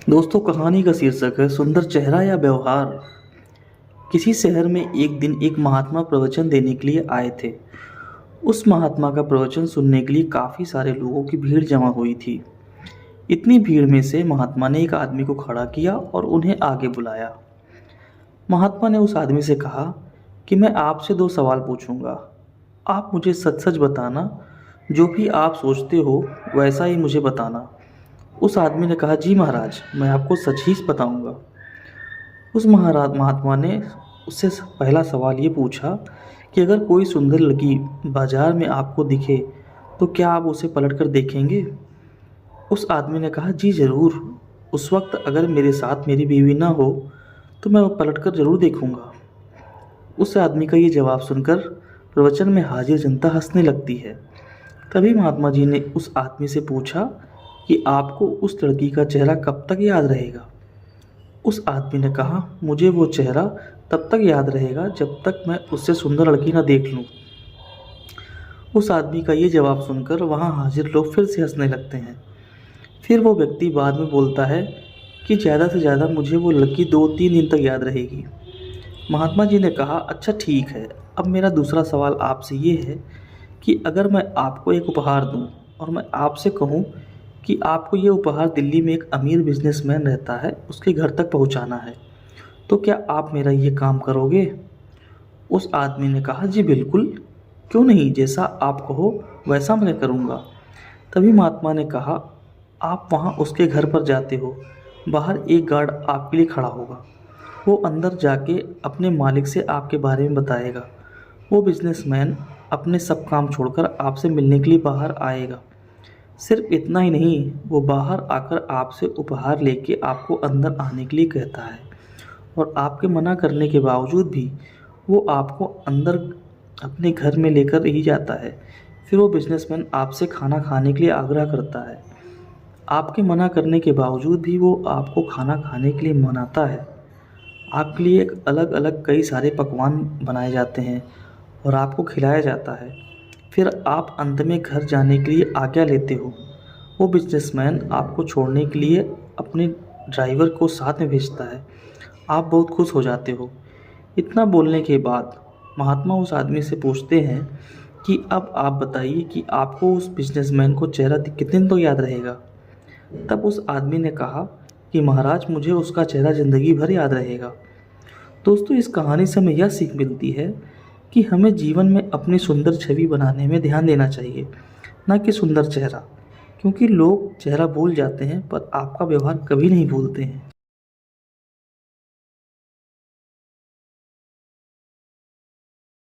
दोस्तों, कहानी का शीर्षक है सुंदर चेहरा या व्यवहार। किसी शहर में एक दिन एक महात्मा प्रवचन देने के लिए आए थे। उस महात्मा का प्रवचन सुनने के लिए काफ़ी सारे लोगों की भीड़ जमा हुई थी। इतनी भीड़ में से महात्मा ने एक आदमी को खड़ा किया और उन्हें आगे बुलाया। महात्मा ने उस आदमी से कहा कि मैं आपसे दो सवाल पूछूंगा। आप मुझे सच सच बताना, जो भी आप सोचते हो वैसा ही मुझे बताना। उस आदमी ने कहा, जी महाराज, मैं आपको सच ही बताऊंगा। उस महाराज महात्मा ने उससे पहला सवाल ये पूछा कि अगर कोई सुंदर लड़की बाजार में आपको दिखे तो क्या आप उसे पलट कर देखेंगे? उस आदमी ने कहा, जी ज़रूर। उस वक्त अगर मेरे साथ मेरी बीवी ना हो तो मैं पलट कर ज़रूर देखूंगा। उस आदमी का ये जवाब सुनकर प्रवचन में हाजिर जनता हंसने लगती है। तभी महात्मा जी ने उस आदमी से पूछा कि आपको उस लड़की का चेहरा कब तक याद रहेगा? उस आदमी ने कहा, मुझे वो चेहरा तब तक याद रहेगा जब तक मैं उससे सुंदर लड़की ना देख लूं। उस आदमी का ये जवाब सुनकर वहां हाजिर लोग फिर से हंसने लगते हैं। फिर वो व्यक्ति बाद में बोलता है कि ज़्यादा से ज़्यादा मुझे वो लड़की 2-3 दिन तक याद रहेगी। महात्मा जी ने कहा, अच्छा ठीक है, अब मेरा दूसरा सवाल आपसे ये है कि अगर मैं आपको एक उपहार दूं और मैं आपसे कहूं कि आपको ये उपहार दिल्ली में एक अमीर बिजनेसमैन रहता है, उसके घर तक पहुंचाना है, तो क्या आप मेरा ये काम करोगे? उस आदमी ने कहा, जी बिल्कुल, क्यों नहीं, जैसा आप कहो वैसा मैं करूँगा। तभी महात्मा ने कहा, आप वहाँ उसके घर पर जाते हो, बाहर एक गार्ड आपके लिए खड़ा होगा। वो अंदर जाके अपने मालिक से आपके बारे में बताएगा। वो बिजनेसमैन अपने सब काम छोड़कर आपसे मिलने के लिए बाहर आएगा। सिर्फ इतना ही नहीं, वो बाहर आकर आपसे उपहार लेके आपको अंदर आने के लिए कहता है और आपके मना करने के बावजूद भी वो आपको अंदर अपने घर में लेकर ही जाता है। फिर वो बिजनेसमैन आपसे खाना खाने के लिए आग्रह करता है। आपके मना करने के बावजूद भी वो आपको खाना खाने के लिए मनाता है। आपके लिए एक अलग अलग कई सारे पकवान बनाए जाते हैं और आपको खिलाया जाता है। फिर आप अंत में घर जाने के लिए आज्ञा लेते हो। वो बिजनेसमैन आपको छोड़ने के लिए अपने ड्राइवर को साथ में भेजता है। आप बहुत खुश हो जाते हो। इतना बोलने के बाद महात्मा उस आदमी से पूछते हैं कि अब आप बताइए कि आपको उस बिजनेसमैन को चेहरा कितने दिन तो याद रहेगा? तब उस आदमी ने कहा कि महाराज, मुझे उसका चेहरा ज़िंदगी भर याद रहेगा। दोस्तों, इस कहानी से हमें यह सीख मिलती है कि हमें जीवन में अपनी सुंदर छवि बनाने में ध्यान देना चाहिए, ना कि सुंदर चेहरा, क्योंकि लोग चेहरा भूल जाते हैं पर आपका व्यवहार कभी नहीं भूलते हैं।